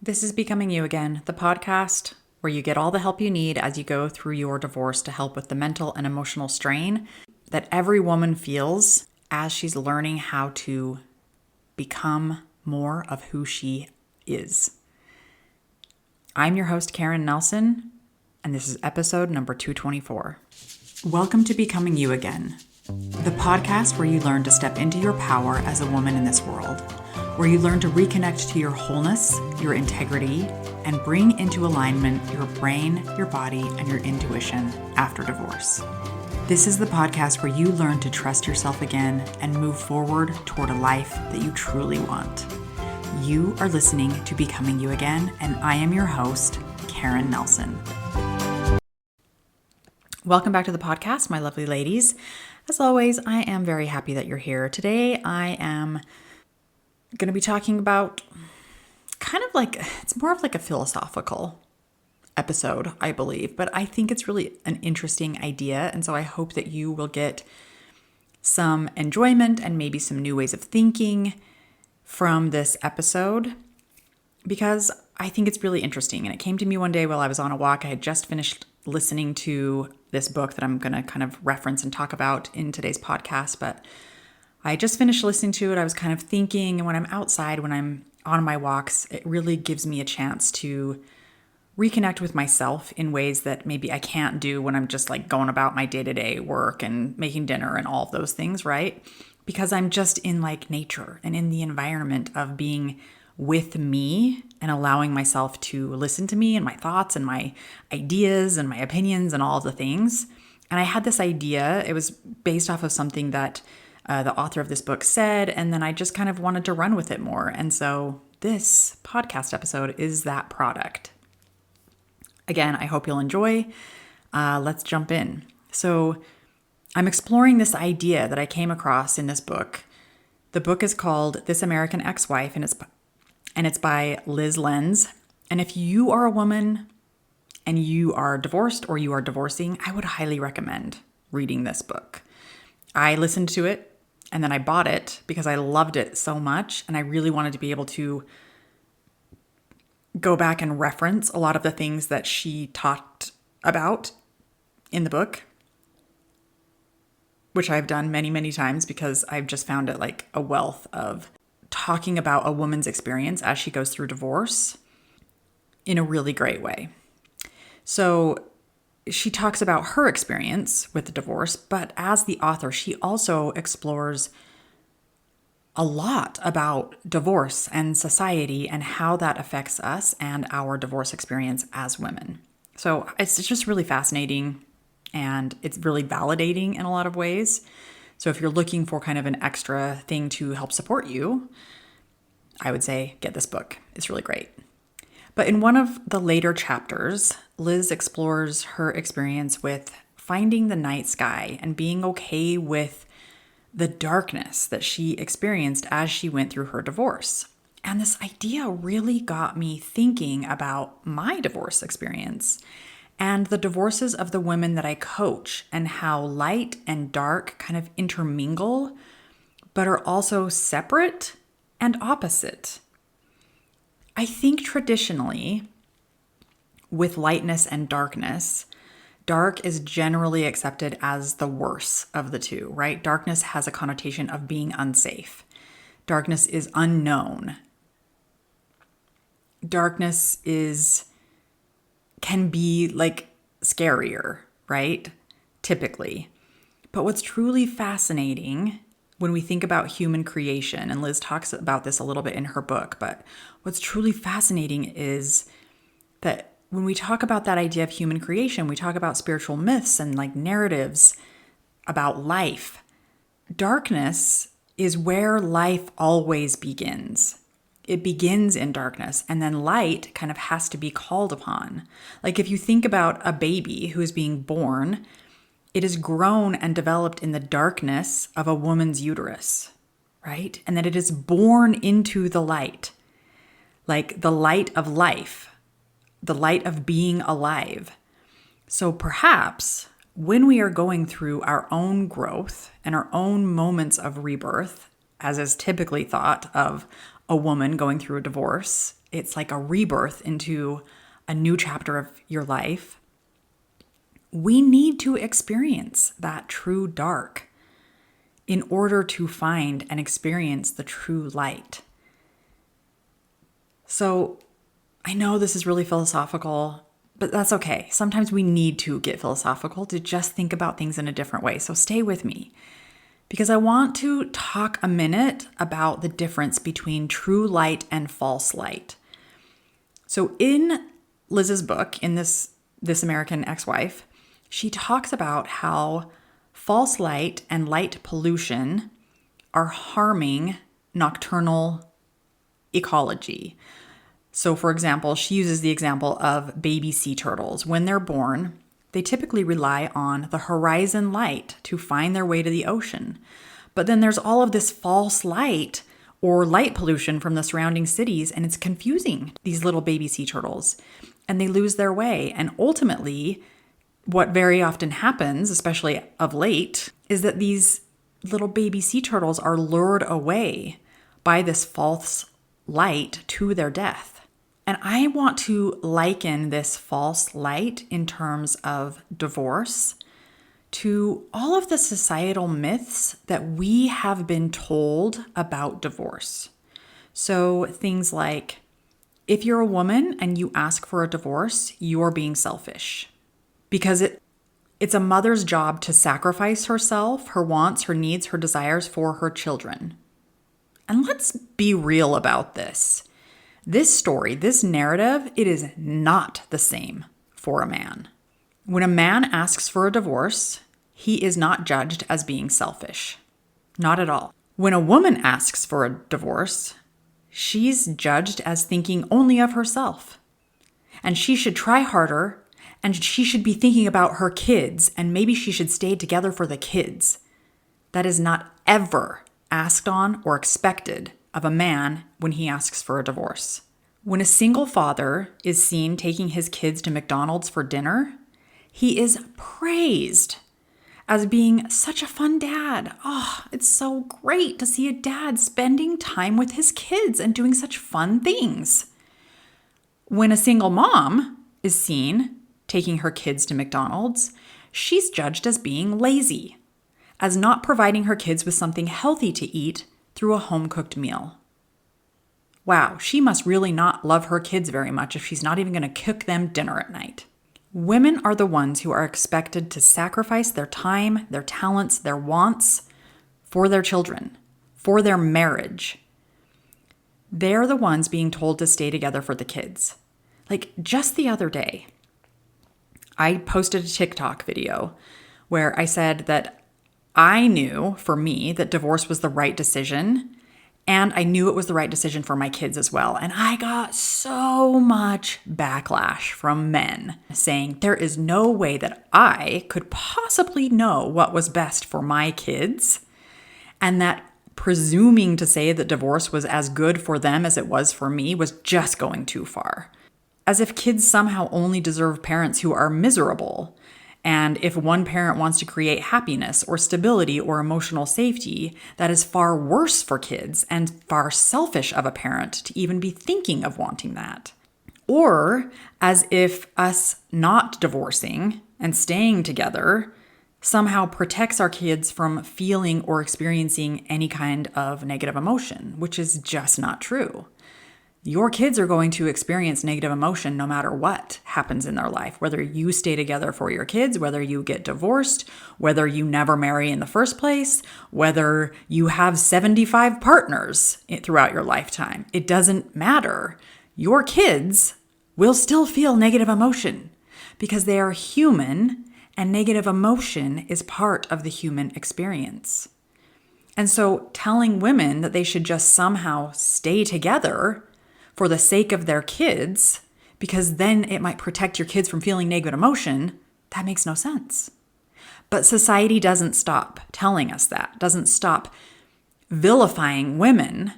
This is Becoming You Again, the podcast where you get all the help you need as you go through your divorce to help with the mental and emotional strain that every woman feels as she's learning how to become more of who she is. I'm your host, Karen Nelson, and this is episode number 224. Welcome to Becoming You Again, the podcast where you learn to step into your power as a woman in this world, where you learn to reconnect to your wholeness, your integrity, and bring into alignment your brain, your body, and your intuition after divorce. This is the podcast where you learn to trust yourself again and move forward toward a life that you truly want. You are listening to Becoming You Again, and I am your host, Karen Nelson. Welcome back to the podcast, my lovely ladies. As always, I am very happy that you're here. Today, I am going to be talking about it's more of like a philosophical episode, I believe, but I think it's really an interesting idea. And so I hope that you will get some enjoyment and maybe some new ways of thinking from this episode, because I think it's really interesting. And it came to me one day while I was on a walk. I had just finished listening to this book that I'm going to kind of reference and talk about in today's podcast, but I just finished listening to it. I was kind of thinking, and when I'm outside, when I'm on my walks, it really gives me a chance to reconnect with myself in ways that maybe I can't do when I'm just like going about my day-to-day work and making dinner and all of those things, right? Because I'm just in like nature and in the environment of being with me and allowing myself to listen to me and my thoughts and my ideas and my opinions and all of the things. And I had this idea. It was based off of something that the author of this book said, and then I just kind of wanted to run with it more. And so this podcast episode is that product. Again, I hope you'll enjoy. Let's jump in. So I'm exploring this idea that I came across in this book. The book is called This American Ex-Wife, and it's by Liz Lenz. And if you are a woman and you are divorced or you are divorcing, I would highly recommend reading this book. I listened to it and then I bought it because I loved it so much, and I really wanted to be able to go back and reference a lot of the things that she talked about in the book, which I've done many, many times because I've just found it like a wealth of talking about a woman's experience as she goes through divorce in a really great way. So she talks about her experience with the divorce, but as the author, she also explores a lot about divorce and society and how that affects us and our divorce experience as women. So it's just really fascinating, and it's really validating in a lot of ways. So if you're looking for kind of an extra thing to help support you, I would say get this book. It's really great. But in one of the later chapters, Liz explores her experience with finding the night sky and being okay with the darkness that she experienced as she went through her divorce. And this idea really got me thinking about my divorce experience and the divorces of the women that I coach, and how light and dark kind of intermingle, but are also separate and opposite. I think traditionally, with lightness and darkness, dark is generally accepted as the worse of the two, right? Darkness has a connotation of being unsafe. Darkness is unknown. Darkness can be like scarier, right? Typically. But what's truly fascinating when we think about human creation, and Liz talks about this a little bit in her book, but what's truly fascinating is that when we talk about that idea of human creation, we talk about spiritual myths and like narratives about life. Darkness is where life always begins. It begins in darkness, and then light kind of has to be called upon. Like if you think about a baby who is being born, it is grown and developed in the darkness of a woman's uterus, right? And then it is born into the light, like the light of life, the light of being alive. So perhaps when we are going through our own growth and our own moments of rebirth, as is typically thought of a woman going through a divorce it's like a rebirth into a new chapter of your life, we need to experience that true dark in order to find and experience the true light. So I know this is really philosophical, but that's okay. Sometimes we need to get philosophical to just think about things in a different way. So stay with me, because I want to talk a minute about the difference between true light and false light. So in Liz's book, in This American Ex-Wife, she talks about how false light and light pollution are harming nocturnal ecology. So, for example, she uses the example of baby sea turtles. When they're born, they typically rely on the horizon light to find their way to the ocean. But then there's all of this false light or light pollution from the surrounding cities, and it's confusing these little baby sea turtles, and they lose their way. And ultimately, what very often happens, especially of late, is that these little baby sea turtles are lured away by this false light to their death. And I want to liken this false light in terms of divorce to all of the societal myths that we have been told about divorce. So things like, if you're a woman and you ask for a divorce, you're being selfish. Because it's a mother's job to sacrifice herself, her wants, her needs, her desires for her children. And let's be real about this. This story, this narrative, it is not the same for a man. When a man asks for a divorce, he is not judged as being selfish. Not at all. When a woman asks for a divorce, she's judged as thinking only of herself. And she should try harder, and she should be thinking about her kids, and maybe she should stay together for the kids. That is not ever asked on or expected of a man when he asks for a divorce. When a single father is seen taking his kids to McDonald's for dinner, he is praised as being such a fun dad. Oh, it's so great to see a dad spending time with his kids and doing such fun things. When a single mom is seen taking her kids to McDonald's, she's judged as being lazy, as not providing her kids with something healthy to eat through a home-cooked meal. Wow, she must really not love her kids very much if she's not even going to cook them dinner at night. Women are the ones who are expected to sacrifice their time, their talents, their wants for their children, for their marriage. They're the ones being told to stay together for the kids. Like just the other day, I posted a TikTok video where I said that I knew for me that divorce was the right decision, and I knew it was the right decision for my kids as well. And I got so much backlash from men saying there is no way that I could possibly know what was best for my kids, and that presuming to say that divorce was as good for them as it was for me was just going too far. As if kids somehow only deserve parents who are miserable. And if one parent wants to create happiness or stability or emotional safety, that is far worse for kids and far selfish of a parent to even be thinking of wanting that. Or as if us not divorcing and staying together somehow protects our kids from feeling or experiencing any kind of negative emotion, which is just not true. Your kids are going to experience negative emotion no matter what happens in their life, whether you stay together for your kids, whether you get divorced, whether you never marry in the first place, whether you have 75 partners throughout your lifetime. It doesn't matter. Your kids will still feel negative emotion because they are human, and negative emotion is part of the human experience. And so telling women that they should just somehow stay together for the sake of their kids, because then it might protect your kids from feeling negative emotion, that makes no sense. But society doesn't stop telling us that, doesn't stop vilifying women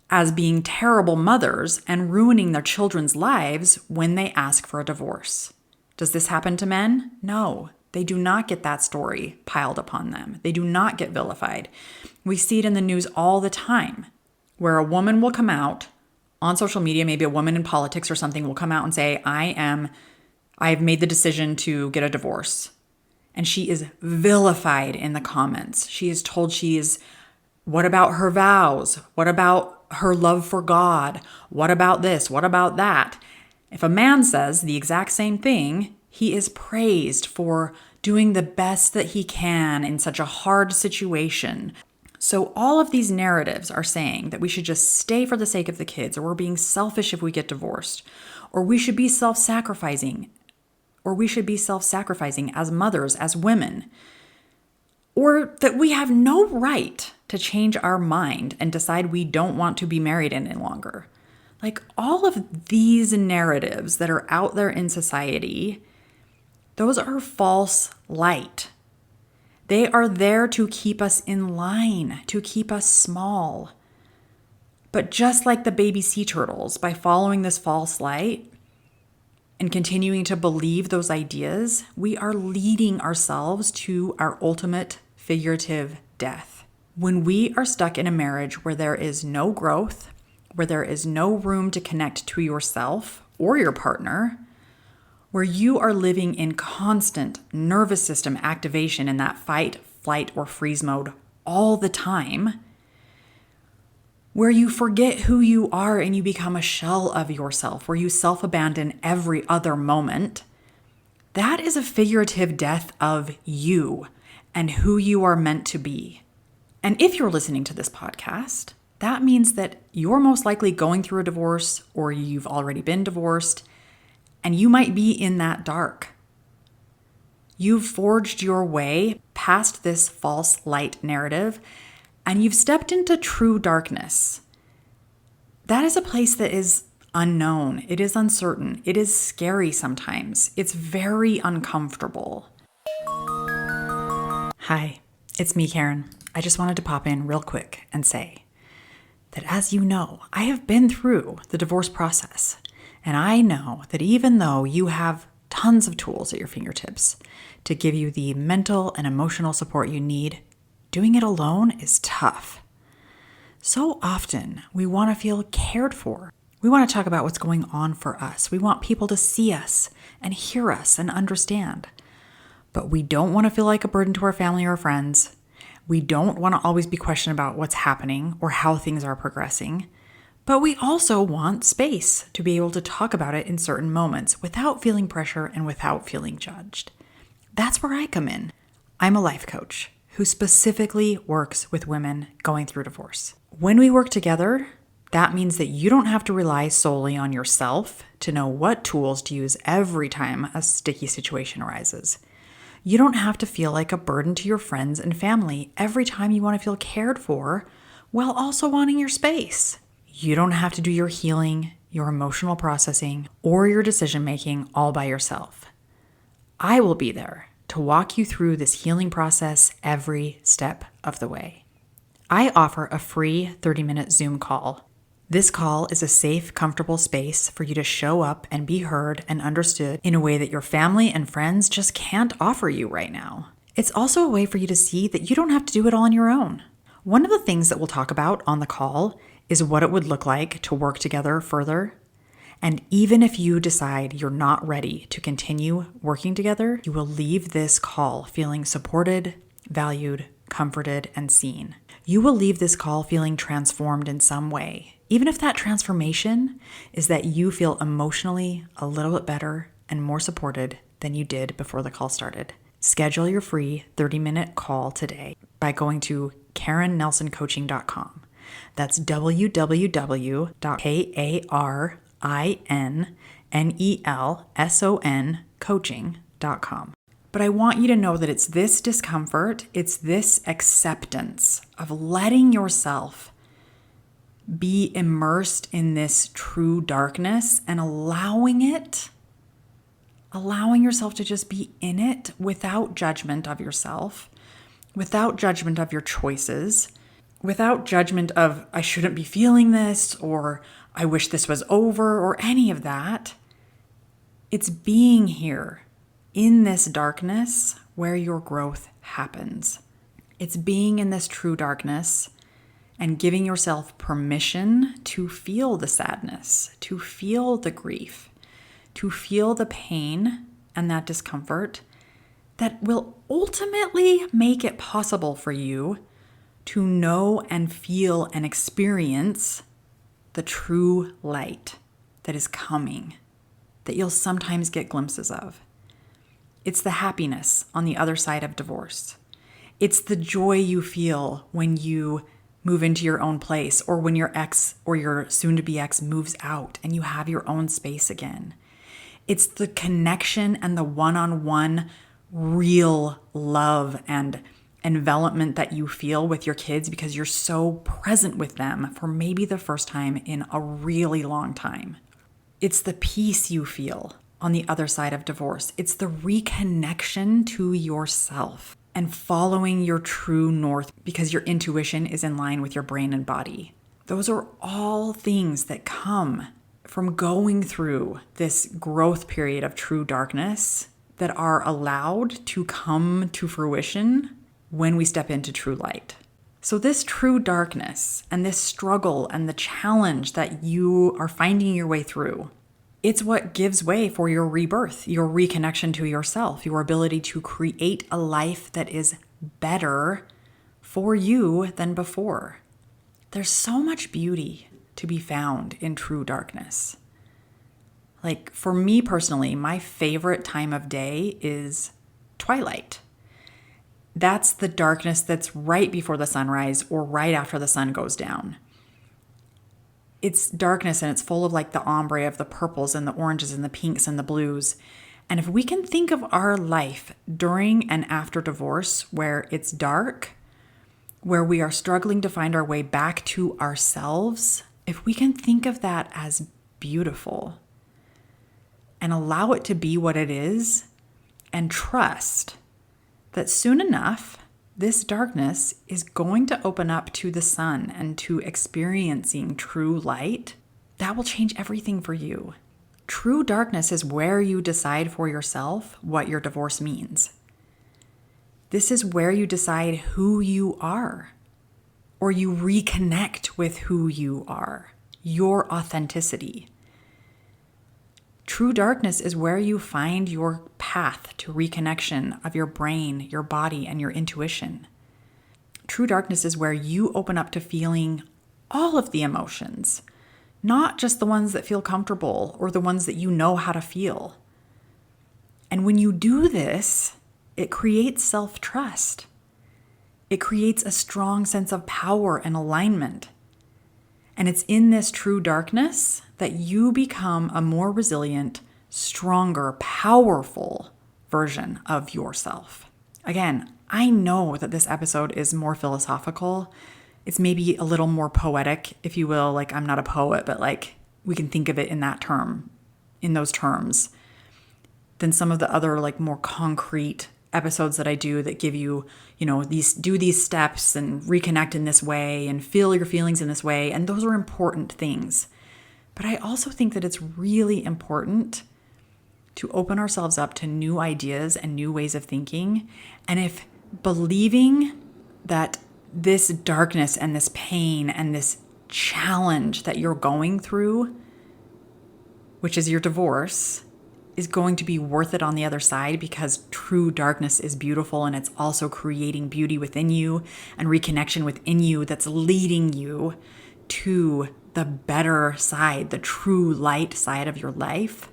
as being terrible mothers and ruining their children's lives when they ask for a divorce. Does this happen to men? No, they do not get that story piled upon them. They do not get vilified. We see it in the news all the time, where a woman will come out on social media, maybe a woman in politics or something will come out and say, I've made the decision to get a divorce. And she is vilified in the comments. She is told what about her vows? What about her love for God? What about this? What about that? If a man says the exact same thing, he is praised for doing the best that he can in such a hard situation. So all of these narratives are saying that we should just stay for the sake of the kids, or we're being selfish if we get divorced, or we should be self-sacrificing, as mothers, as women, or that we have no right to change our mind and decide we don't want to be married any longer. Like, all of these narratives that are out there in society, those are false light. They are there to keep us in line, to keep us small. But just like the baby sea turtles, by following this false light and continuing to believe those ideas, we are leading ourselves to our ultimate figurative death. When we are stuck in a marriage where there is no growth, where there is no room to connect to yourself or your partner, where you are living in constant nervous system activation in that fight, flight, or freeze mode all the time, where you forget who you are and you become a shell of yourself, where you self-abandon every other moment, that is a figurative death of you and who you are meant to be. And if you're listening to this podcast, that means that you're most likely going through a divorce, or you've already been divorced, and you might be in that dark. You've forged your way past this false light narrative, and you've stepped into true darkness. That is a place that is unknown. It is uncertain. It is scary sometimes. It's very uncomfortable. Hi, it's me, Karen. I just wanted to pop in real quick and say that, as you know, I have been through the divorce process. And I know that even though you have tons of tools at your fingertips to give you the mental and emotional support you need, doing it alone is tough. So often we want to feel cared for. We want to talk about what's going on for us. We want people to see us and hear us and understand. But we don't want to feel like a burden to our family or friends. We don't want to always be questioned about what's happening or how things are progressing. But we also want space to be able to talk about it in certain moments without feeling pressure and without feeling judged. That's where I come in. I'm a life coach who specifically works with women going through divorce. When we work together, that means that you don't have to rely solely on yourself to know what tools to use every time a sticky situation arises. You don't have to feel like a burden to your friends and family every time you want to feel cared for while also wanting your space. You don't have to do your healing, your emotional processing, or your decision-making all by yourself. I will be there to walk you through this healing process every step of the way. I offer a free 30-minute Zoom call. This call is a safe, comfortable space for you to show up and be heard and understood in a way that your family and friends just can't offer you right now. It's also a way for you to see that you don't have to do it all on your own. One of the things that we'll talk about on the call is what it would look like to work together further. And even if you decide you're not ready to continue working together, you will leave this call feeling supported, valued, comforted, and seen. You will leave this call feeling transformed in some way, even if that transformation is that you feel emotionally a little bit better and more supported than you did before the call started. Schedule your free 30-minute call today by going to KarenNelsonCoaching.com. That's www.KarenNelsonCoaching.com. But I want you to know that it's this discomfort, it's this acceptance of letting yourself be immersed in this true darkness and allowing yourself to just be in it without judgment of yourself, without judgment of your choices, without judgment of, I shouldn't be feeling this, or I wish this was over, or any of that. It's being here in this darkness where your growth happens. It's being in this true darkness and giving yourself permission to feel the sadness, to feel the grief, to feel the pain and that discomfort that will ultimately make it possible for you to know and feel and experience the true light that is coming, that you'll sometimes get glimpses of. It's the happiness on the other side of divorce. It's the joy you feel when you move into your own place, or when your ex or your soon-to-be ex moves out and you have your own space again. It's the connection and the one-on-one real love and envelopment that you feel with your kids because you're so present with them for maybe the first time in a really long time. It's the peace you feel on the other side of divorce. It's the reconnection to yourself and following your true north because your intuition is in line with your brain and body. Those are all things that come from going through this growth period of true darkness that are allowed to come to fruition when we step into true light. So this true darkness and this struggle and the challenge that you are finding your way through, it's what gives way for your rebirth, your reconnection to yourself, your ability to create a life that is better for you than before. There's so much beauty to be found in true darkness. Like for me personally, my favorite time of day is twilight. That's the darkness that's right before the sunrise or right after the sun goes down. It's darkness and it's full of like the ombre of the purples and the oranges and the pinks and the blues. And if we can think of our life during and after divorce where it's dark, where we are struggling to find our way back to ourselves, if we can think of that as beautiful and allow it to be what it is and trust that soon enough, this darkness is going to open up to the sun and to experiencing true light, that will change everything for you. True darkness is where you decide for yourself what your divorce means. This is where you decide who you are, or you reconnect with who you are, your authenticity. True darkness is where you find your path to reconnection of your brain, your body, and your intuition. True darkness is where you open up to feeling all of the emotions, not just the ones that feel comfortable or the ones that you know how to feel. And when you do this, it creates self-trust. It creates a strong sense of power and alignment. And it's in this true darkness that you become a more resilient, stronger, powerful version of yourself. Again, I know that this episode is more philosophical. It's maybe a little more poetic, if you will. Like, I'm not a poet, but like we can think of it in those terms, than some of the other like more concrete episodes that I do that give you, these steps and reconnect in this way and feel your feelings in this way. And those are important things. But I also think that it's really important to open ourselves up to new ideas and new ways of thinking. And if believing that this darkness and this pain and this challenge that you're going through, which is your divorce, is going to be worth it on the other side because true darkness is beautiful and it's also creating beauty within you and reconnection within you that's leading you to the better side, the true light side of your life,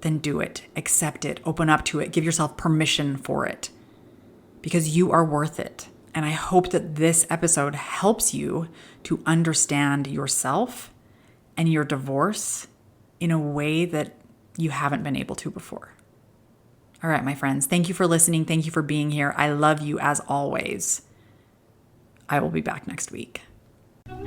then do it. Accept it. Open up to it. Give yourself permission for it because you are worth it. And I hope that this episode helps you to understand yourself and your divorce in a way that you haven't been able to before. All right, my friends, thank you for listening. Thank you for being here. I love you as always. I will be back next week.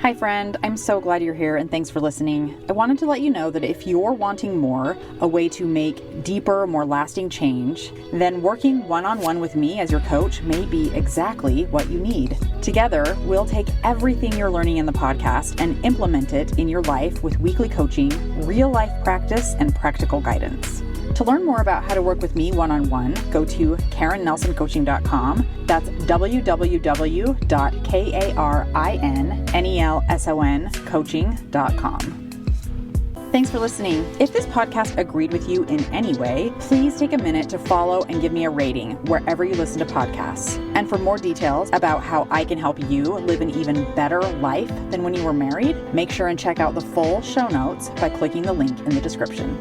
Hi friend, I'm so glad you're here and thanks for listening. I wanted to let you know that if you're wanting more, a way to make deeper, more lasting change, then working one-on-one with me as your coach may be exactly what you need. Together, we'll take everything you're learning in the podcast and implement it in your life with weekly coaching, real life practice, and practical guidance. To learn more about how to work with me one-on-one, go to KarenNelsonCoaching.com. That's www.KarinNelsonCoaching.com. Thanks for listening. If this podcast agreed with you in any way, please take a minute to follow and give me a rating wherever you listen to podcasts. And for more details about how I can help you live an even better life than when you were married, make sure and check out the full show notes by clicking the link in the description.